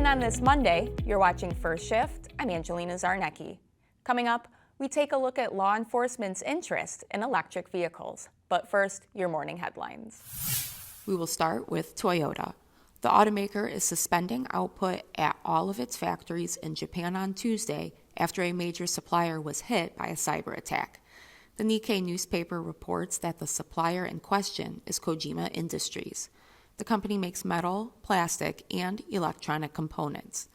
on this Monday, you're watching First Shift. I'm Angelina Zarnecki. Coming up, we take a look at law enforcement's interest in electric vehicles. But first, your morning headlines. We will start with Toyota. The automaker is suspending output at all of its factories in Japan on Tuesday after a major supplier was hit by a cyber attack. The Nikkei newspaper reports that the supplier in question is Kojima Industries. The company makes metal, plastic, and electronic components.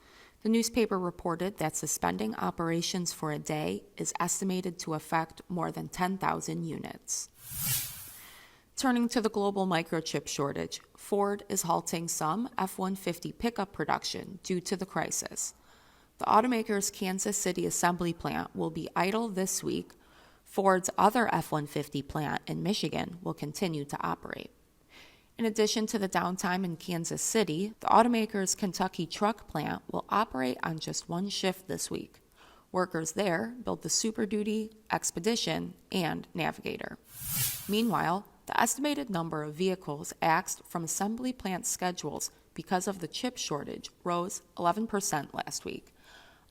The newspaper reported that suspending operations for a day is estimated to affect more than 10,000 units. Turning to the global microchip shortage, Ford is halting some F-150 pickup production due to the crisis. The automaker's Kansas City assembly plant will be idle this week. Ford's other F-150 plant in Michigan will continue to operate. In addition to the downtime in Kansas City, the automaker's Kentucky truck plant will operate on just one shift this week. Workers there build the Super Duty, Expedition, and Navigator. Meanwhile, the estimated number of vehicles axed from assembly plant schedules because of the chip shortage rose 11% last week.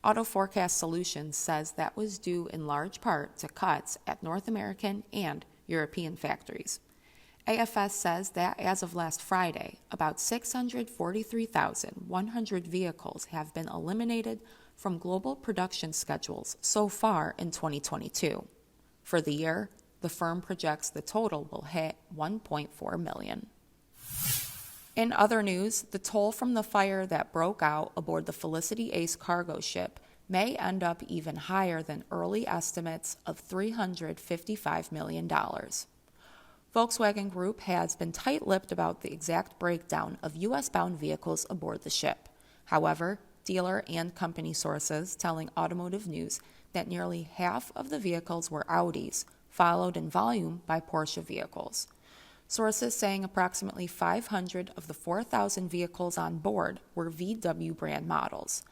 Auto Forecast Solutions says that was due in large part to cuts at North American and European factories. AFS says that as of last Friday, about 643,100 vehicles have been eliminated from global production schedules so far in 2022. For the year, the firm projects the total will hit 1.4 million. In other news, the toll from the fire that broke out aboard the Felicity Ace cargo ship may end up even higher than early estimates of $355 million. Volkswagen Group has been tight-lipped about the exact breakdown of U.S.-bound vehicles aboard the ship. However, dealer and company sources telling Automotive News that nearly half of the vehicles were Audis, followed in volume by Porsche vehicles. Sources saying approximately 500 of the 4,000 vehicles on board were VW brand models.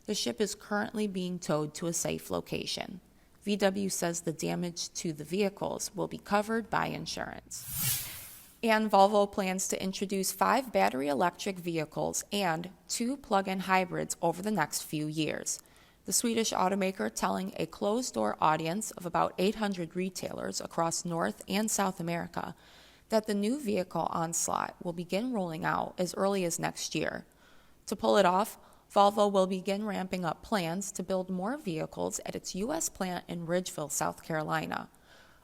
The ship is currently being towed to a safe location. VW says the damage to the vehicles will be covered by insurance. And Volvo plans to introduce 5 battery electric vehicles and 2 plug-in hybrids over the next few years. The Swedish automaker telling a closed-door audience of about 800 retailers across North and South America that the new vehicle onslaught will begin rolling out as early as next year. To pull it off, Volvo will begin ramping up plans to build more vehicles at its U.S. plant in Ridgeville, South Carolina.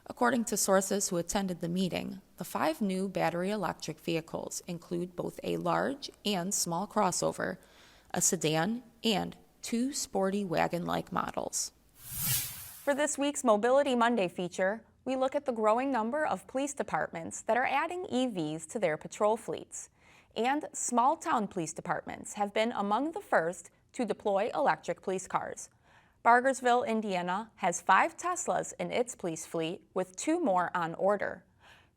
According to sources who attended the meeting, the 5 new battery electric vehicles include both a large and small crossover, a sedan, and 2 sporty wagon-like models. For this week's Mobility Monday feature, we look at the growing number of police departments that are adding EVs to their patrol fleets. And small-town police departments have been among the first to deploy electric police cars. Bargersville, Indiana has 5 Teslas in its police fleet, with 2 more on order.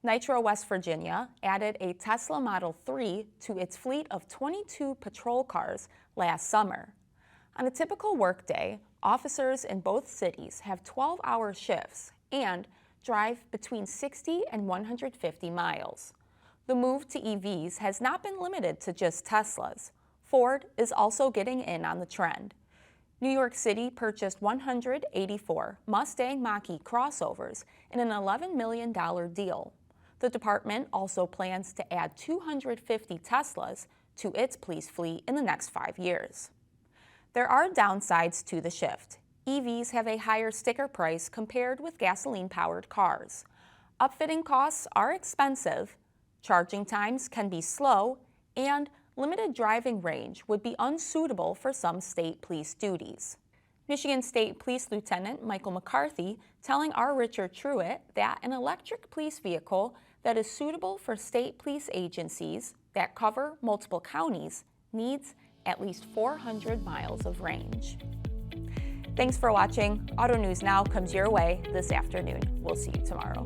Nitro, West Virginia added a Tesla Model 3 to its fleet of 22 patrol cars last summer. On a typical workday, officers in both cities have 12-hour shifts and drive between 60 and 150 miles. The move to EVs has not been limited to just Teslas. Ford is also getting in on the trend. New York City purchased 184 Mustang Mach-E crossovers in an $11 million deal. The department also plans to add 250 Teslas to its police fleet in the next 5 years. There are downsides to the shift. EVs have a higher sticker price compared with gasoline-powered cars. Upfitting costs are expensive, charging times can be slow, and limited driving range would be unsuitable for some state police duties. Michigan State Police Lieutenant Michael McCarthy telling our Richard Truitt that an electric police vehicle that is suitable for state police agencies that cover multiple counties needs at least 400 miles of range. Thanks for watching. Auto News Now comes your way this afternoon. We'll see you tomorrow.